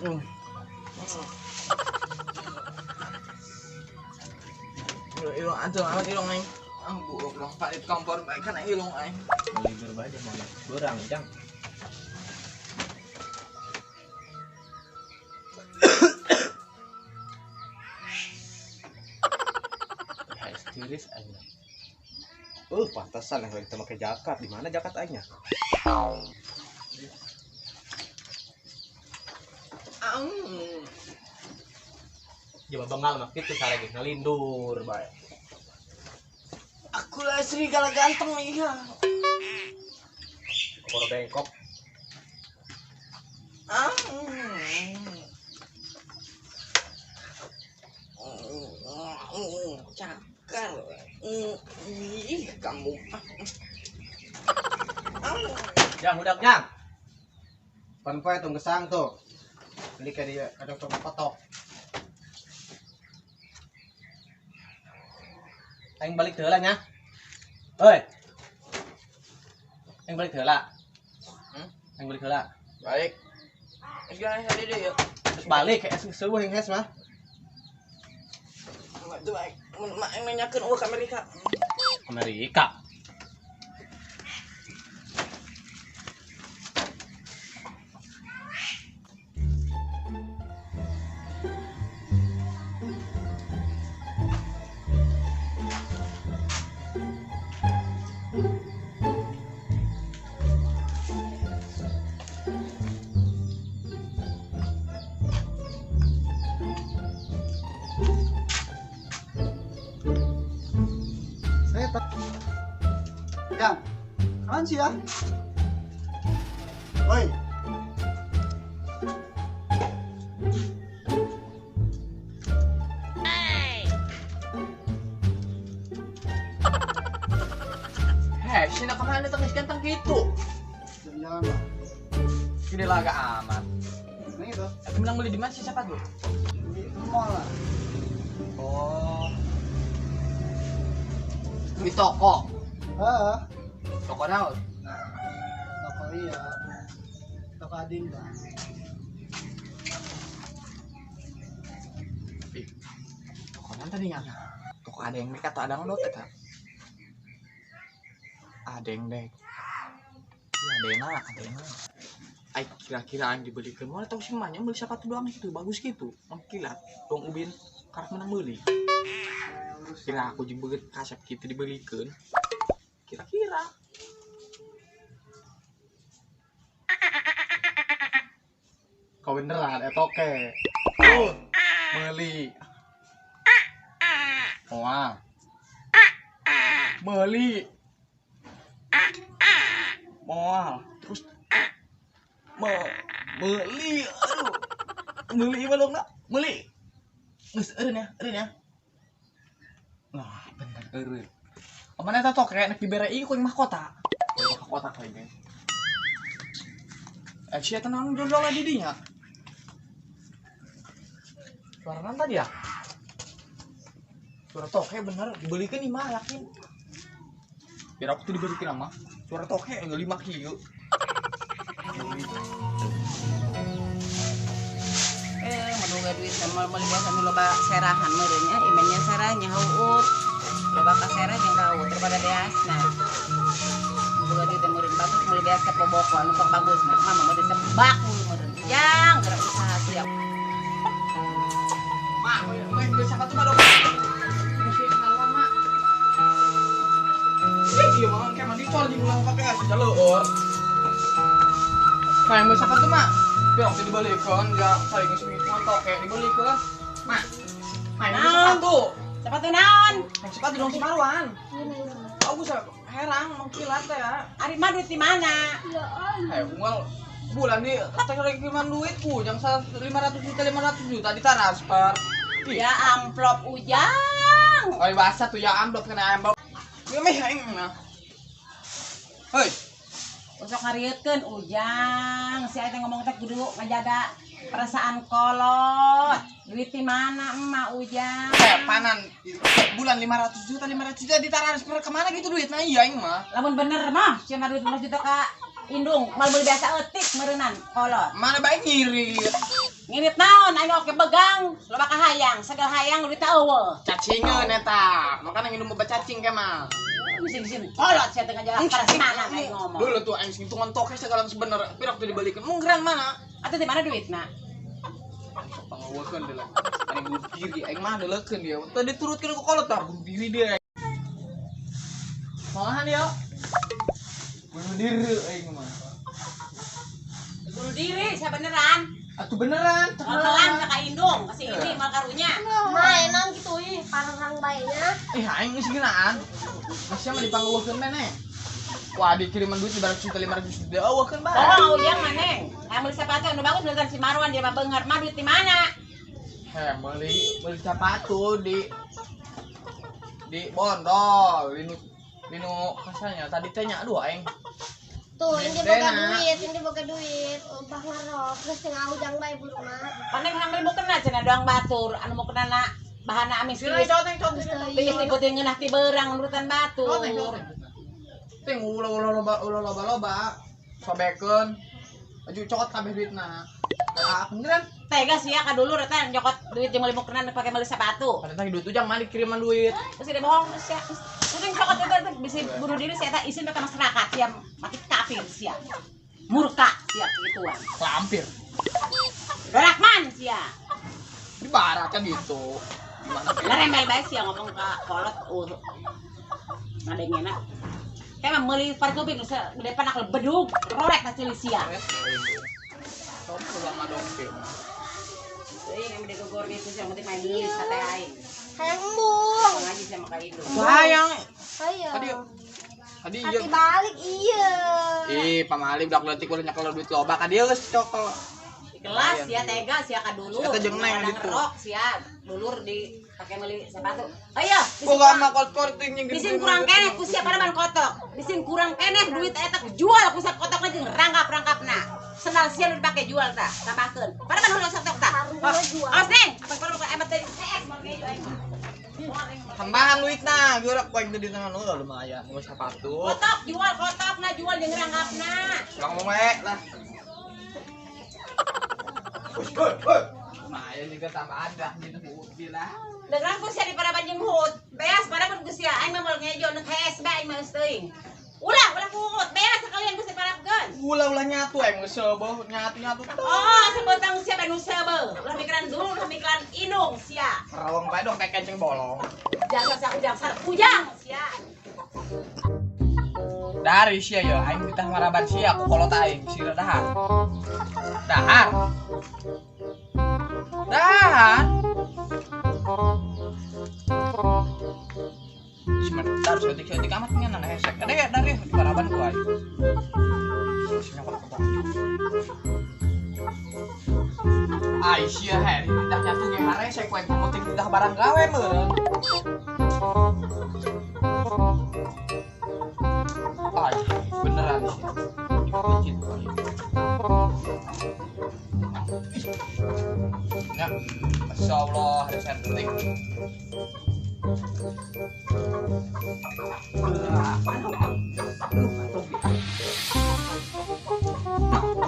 Ilong aja amat ilong aing. Buruk long palit kompor baik kan ilong aing. Libur aja mau kurang jang. Tiris aja. Pantasan yang kita pakai jaket. Di mana jaket aja? Coba bengal mak itu cara lagi ngelindur baik. Aku lah serigala ganteng iya. Koro bengkok. Cakar. Ih, kamu. Jang udah jang. Panpai tuh gesang tuh. Beli ke dia ada kotok. Anh balik thở lại nhá. Ơi. Anh balik thở lại. Anh balik thở lại. Baik. Sekarang saya deh yuk. Terus balik kayak seluruh yang mah. Itu baik. Mak yang nanyakan ke Amerika. Amerika. Yang, apaan sih ya? Woi. Sini kemana tengis ganteng gitu? Jalan lah. Gini lah agak aman. Nah itu. Aku bilang beli di mana sih siapa tuh? Di mall lah. Oh. Di toko. Toko naon? Toko iya. Toko Adin lah. Toko naon tadi yang? Toko ada yang mereka tak ada ngelot eta. Ada yang dek. Iya ada yang. Ay kira-kira yang dibelikan mana tahu sih mana beli sepatu doang gitu bagus gitu. Mengkilat. Dong ubin karena menang beli. Kira aku juga kasep gitu dibelikan. Kira-kira kau beneran oke meli wah meli wah terus meli aduh meli balong nak meli geus eureun ya nah bener eureun mana eta tok kayak nek diberei ku mahkota mahkota kayaknya sia tenang jodol di dinya suara nan tadi ya suara toke bener dibelikan 5 yakin biar aku tuh dibelikan sama suara toke 5 kilo menunggu duit sama beli biasa dulu loba serahan merenya imannya saranya hauut loba ka serah jeung kau daripada deasna buka duit meureun bagus meuli deas ke pobokon sok bagus nah mama meureun sebak meureun jang gerak usaha siap mak main beli sepatu mah dong mesti kenalan mak iya mah kayak mandi col di ulang pakai ngasih jalur main beli sepatu mak biar waktu dibalikan enggak paling seminggu toke dibalikan mak main beli sepatu sepatu naon main sepatu dong si Marwan aku herang mengkilat ya ari mah duit di mana unggal bulan ini kiriman duitku yang 500 juta ditransfer ya amplop ujang oh bahasa tuh ya amplop kena amplop ya meh aing mah hei usok ngarieutkeun ujang si aya ngomong teh kudu ngajaga perasaan kolot duit di mana emak ujang panan bulan 500 juta ditransfer kemana gitu duit nah iya aing mah lamun bener mah cenah duit 15 juta ka indung mal beli biasa eutik meureunnan kolot mana baik ngirit Ngirit naon aing oke begang, loba kahayang, segala hayang udah eueuh. Cacingeun eta. Makana nginum obat cacing ke mah. Sini kolot saya tengah jalan para mana aing ngomong. Dulu tuh aing hitungan toke segala sebenarnya. Pirok tuh dibalikin. Munggeran mana? Atuh di mana duitna? Pangawekeun deuleu. Aing bunuh diri aing mah deuleukeun dia. Tadi turutkeun ku kolot tah bunuh diri dia. Malahan ya. Bunuh diri aing mah. Bunuh diri saya beneran. Atuh beneran. Telan ka indung, kasih ini mal karunya. Mainan gitu ih, parang bayinya. Aing geus geunaan. Masih mah dipangeuwekeun meneh. Wah, dikiriman duit 500.000 dieuwekeun bae. Oh, yang maneh. Aya meuli sepatu anu bagus belikan si Marwan dia mah beungar mah duit di mana? Beli sepatu di Bondol, linu kasanya tadi tanya aduh aing. Tuh, ini boga duit, umpah ngarok, terus tinggal ujang bayi bulu mah. Paneng hang ribu kena cenah doang batur anu mau kenana bahana amis Sini coteng Geus ikutin ngeunah ti beurang nurutan batur. Ting ulah sobekeun. Aju cokot kabeh duitna. Beneran. Tega sih ya kadulur eta nyokot duit jeung meuli mukena pake meuli sepatu. Pada tadi duit ujang malik kiriman duit. Terus dia bohong sia. Terus cokot eta bisa bunuh diri sia eta isin ka masyarakat sia mati kafir sia. Murka sia gituan. Lampir. Dorakman sia. Di barat kan gitu. Gimana? Lerembel bae sia ngomong ka kolot ngadengena. Kayak mah meuli parkubing gede panak bedug, rorek na cilik sia. Sopo ulang ngadongke. Euy yang gede gogor gitu sia penting main nulis sate aing. Hayang embung. Ngaji sama ka itu. Sayang. Ayo. Tadi Hati balik iya. Pamali budak leutik udah nyekel duit loba ka dieu geus cokel. Kelas sia tega sia ka dulu. Eta jeung neng Ada gitu. ngerok sia dulur di pakai meuli sepatu. Ayo, Boga mah kotor ting jeung bisin kurang keneh ku sia pada ban kotok. Bisin kurang keneh duit eta jual ku sia kotokna jeung rangkap-rangkapna. Sendal sia nu dipake jual tah, tambahkeun. Pada ban hulu sok tah. Awas neng, apa perlu ka emet teh. Tambahan duitna, geurek poe di tangan lu lumayan. Mau sepatu. Kotok jual kotokna jual jeung rangkapna. Lang mau lah. Lumayan juga tambah ada gitu gila. Dengan ku sia di pada banjing hut. Beas pada pun ku sia aing mah meul ngejo nu KS bae aing mah teuing. Ulah ku hut. Beas sekalian ku separapkeun. Ulah nyatu aing geus seueuh nyatu. Oh, sebetang sia banu seubeuh. Ulah mikiran dulu, ulah mikiran indung sia. Rawang bae dong kayak kenceng bolong. Jasa sak ujang sar ujang sia. Dari sia ya aing ditah maraban sia aku kolot aing sira dahar. Dahar. Sebentar sedik amat nih nang hesek. Ada ya dari di maraban ku aing. Sina kok apa? Ai sia he ditah nyatu ge haresek we penting ditah barang gawe meureun. Ay, beneran sih. Dikecil kali. Ya, Masya Allah, ada setting.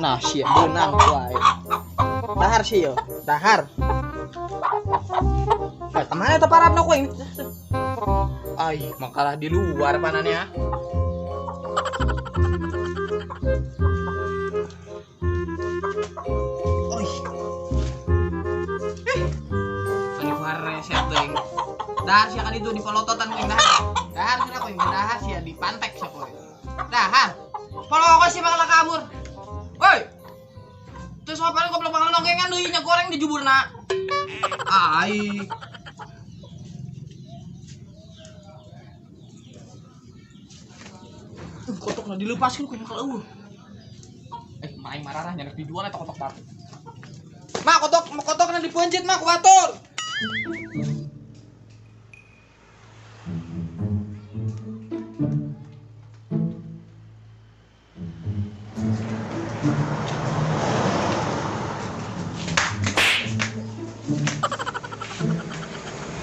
Nah, sih benang kuai. Dahar sih yo, dahar. Kemana tuh parabna kuai? Ay, makalah di luar panannya. Dahar sih kan itu di pelototan kuing dahar. Dahar sih kuing dahar sih di pantek sih kuing. Dahar. Kalau kau sih bakal kabur. Woi. Terus apa goblok banget nongkengan deui nya goreng di juburna. Ai. Kotokna dilepaskeun ku bakal eueuh. Main marah nyanek dijual eta kotok batu. Mak kotokna dipeunjit mah ku batur.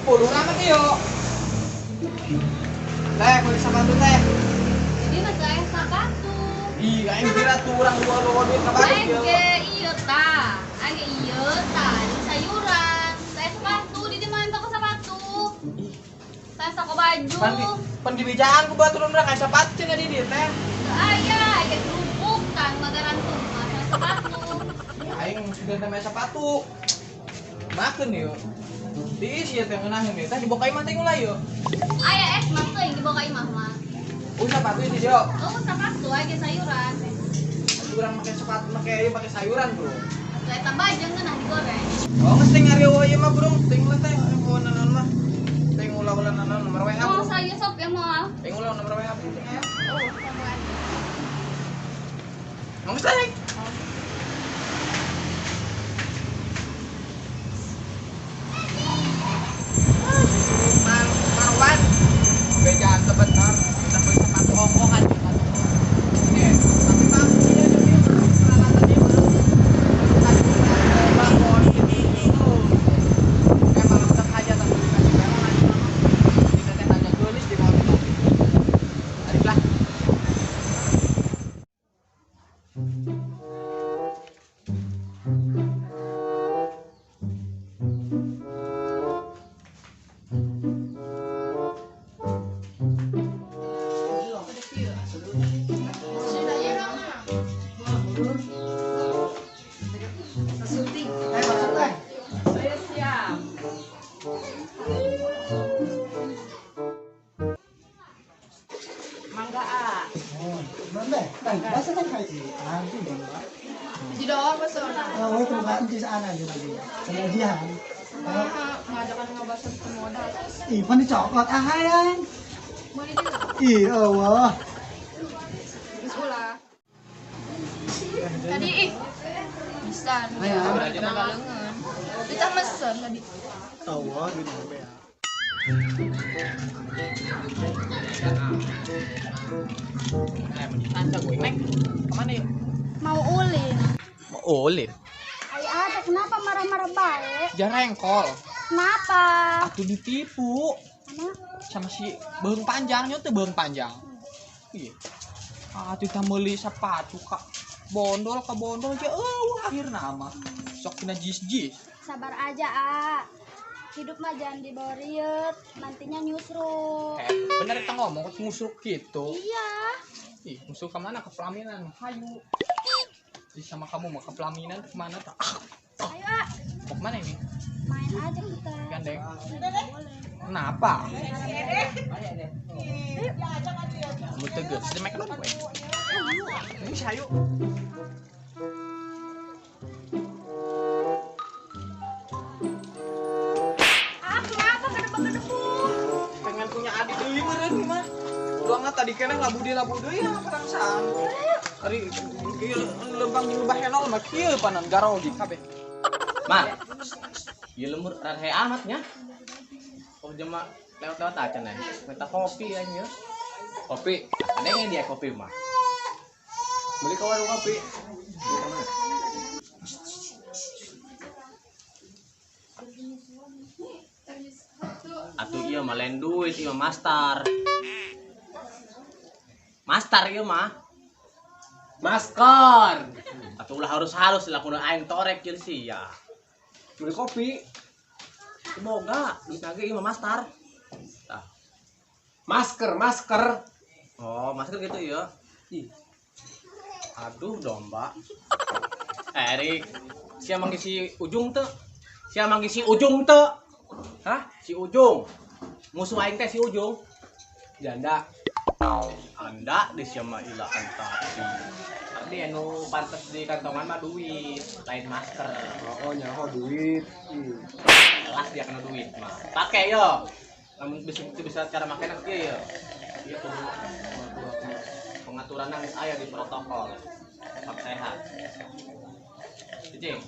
Puluh nama Tio. Teh, mau sepatu teh. Jadi mah aing sepatu. Ih, aing kira tuh orang dua duit ka balik Aing ge ieu tah. Age iya, tadi sayuran. Saya sepatu, di mana toko sepatu? Saya toko baju. Pan di bijaan ku buat turun kayak sepatu cenah di dieu teh. Ayah, age kerupuk kan magaran tuh. Saya sepatu. Ya aing sudah namanya sepatu. Makeun yeuh. Di sia teh ngeunaheun ieu teh dibokai mah teh ulah yeuh. Ayah es mah teuing dibawa ka imah mah. Sepatu ini dia. Oh, sepatu age sayuran. Kurang pakai sepatu pakai sayuran, Bro. Saya tambah aja ngeunah digoreng. Oh, geus teh ngarewo ieu mah, Bro. Teh ulah teh naon mah. Teh ulah-ulah naon nomor WA. Oh, saya sok ya mau. Teh ulah nomor WA teh ya. Oh, sama. Mau geus teh. Marwan. Bejaan sebentar. Kita beli sepatu ongkongan sepatu. Oke, tapi Pak, ini ada dia peralatannya baru. Tadi kita bangun itu. Emang tetap aja tapi dikasih barang. Kita teh hanya tulis di bawah. Adiklah. Saya siap. Mangga ah. Mana? Bahasa kan kayak sih. Nanti dong, Pak. Di doang pesona. Oh, itu bukan di sana juga dia. Kemudian, Ngajakan ngebahas modal. ih, pan dicokot ahayan. Mau di situ. Ih, Allah. Sekolah. Tadi bisa. Ayo. Lengan. Kita mesen tadi. Allah, gitu ya. Anda gue Mek. Kemana yuk? Mau ulin. Mau ulin. Ayah ada kenapa marah-marah baik? Jarengkol. Kenapa? Atuh ditipu Karena sama si beung panjangnya tuh beung panjang. Iya. Atuh kita meuli sepatu kak. Bondol ke bondol aja. Akhirnya mah. Sok kena jis-jis. sabar aja, ah. Hidup mah jangan dibawa riet, nantinya nyusruk. Bener kita ngomong musuk gitu. Iya. Ih, musuk kemana? Ke pelaminan. Hayu. Ih, sama kamu mau ke pelaminan kemana tak? Ayo, ah. Mau kemana ini? Main aja kita. Gandeng. Boleh. Kenapa? Kamu tegas. Sedemek dong gue. Ini sayu. Ah, kenapa kedebak-kedebuk? Pengen punya adik deui meureun mah. Uangna tadi keneh labu deui ya perangsaan. Ari ieu lembang nyubah henol mah kieu panan garogi kabeh. Mak. Ieu lembur rare amat nya. Oh jema lewat-lewat aja nih. Minta kopi aja ya. Kopi. Ada yang dia kopi mah. Beli ke warung kopi. Atuh iya mah lain duit ieu master. Master ieu mah. Masker. Atuh ulah harus lakukan aing torek kieu sia. Beli kopi. Semoga duit lagi ieu mah master. Tah. Masker. Oh, masker gitu ya. Ih. Aduh domba. Erik, siapa mangisi ujung teu? Siapa mangisi ujung teu? Hah? Si Ujung. Musuh aing teh si Ujung. Janda. Anda di siapa ilah antasi. Tapi anu pantes di kantongan mah duit, lain masker. Oh, nyaho duit. Jelas dia kena duit mah. Pakai yo. Namun bisa cara makan kieu ya. Ieu kudu pengaturan nang aya di protokol. Tetap sehat. Cicing.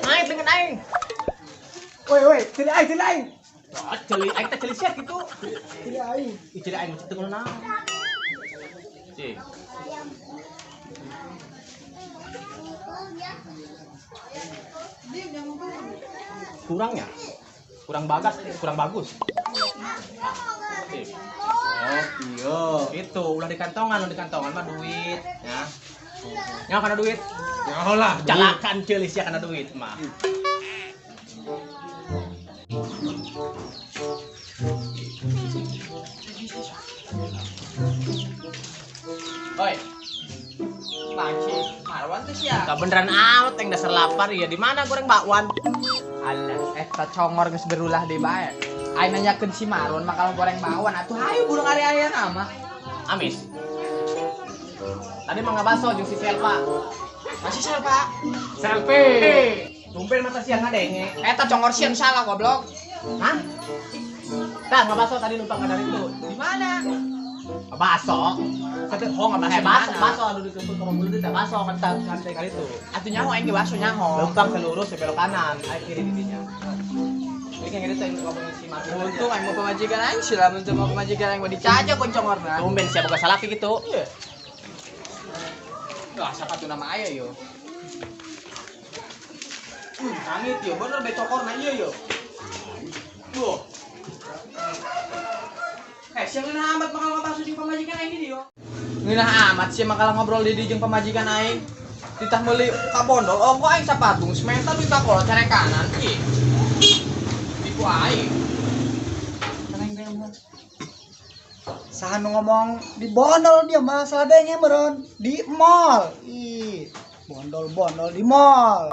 Naik dengan aing. Woi, cili aing. Oh, celi aing teh celi siat gitu. Cili aing. Ih, celi aing mah teu naon. Cing. Kurangnya? Kurang bagus. aktif. Oh, iya. Itu ulah di kantongan mah duit ya. Nyawa kana duit. Nyawa lah. Jalakan ceulis ya kana duit mah. Oi, Panci, Marwan tuh siapa? tak beneran amat yang dasar lapar ya. Di mana goreng bakwan? Alah, tak congor geus berulah deh bae. Aing nanyakeun si Marwan makal goreng bakwan atuh hayu burung ari-arian ama. Amis. Tadi mah ngabaso jeung si Selva. Masih Pak. Selfie. Tumben mata siang ngadenge. Eta congor sian salah goblok. Hah? Tah ngabaso tadi numpang ka dari itu. Di mana? Baso. Kata oh enggak Eh, bahasa baso anu ditumpul ka mulut teh baso kan santai kali itu. Atuh nyaho aing ge baso nyaho. Lempang ke lurus ke belok kanan, air kiri didinya. Ini kan kita ngomongin si Marwan. Untung aing mau pemajikan aing sih lamun teu mau pemajikan aing mau dicaja kon congorna. Tumben siapa boga salaki gitu. Iya. Lah siapa tuh nama aya yo? Sangit yo, bener be cokorna ieu yo. Duh. Siang ngeunah amat bakal ngobrol jeung pamajikan aing di yo. Ngeunah amat sih bakal ngobrol di jeung pamajikan aing. Ditah meuli ka bondol, oh kok aing sapatung sementa minta kolot cari kanan. Ih. Iku aing. Sahan ngomong di bondol dia mah sadenge meureun di mall. Ih, bondol di mall.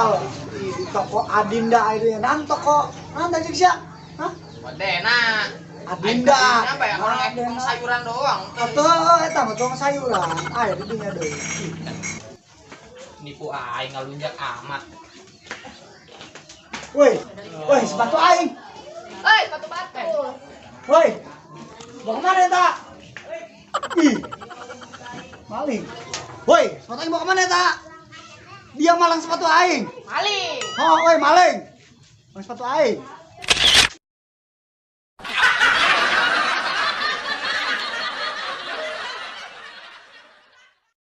Ih, di toko Adinda itu ya. Nan toko, nan tadi sia. Hah? Wadena. Adinda. Apa ya? Orang ekspor sayuran doang. Atuh, eta mah tukang sayuran. Aya di dinya deui. Nipu aing ngalunjak amat. Woi, sepatu aing. Hei, batu-batu. Woi. Mau kemana eta? Ih. Maling. Woi, sepatu aing mau kemana eta? Dia malang sepatu aing. Maling. Oh, woi maling. Maling sepatu aing.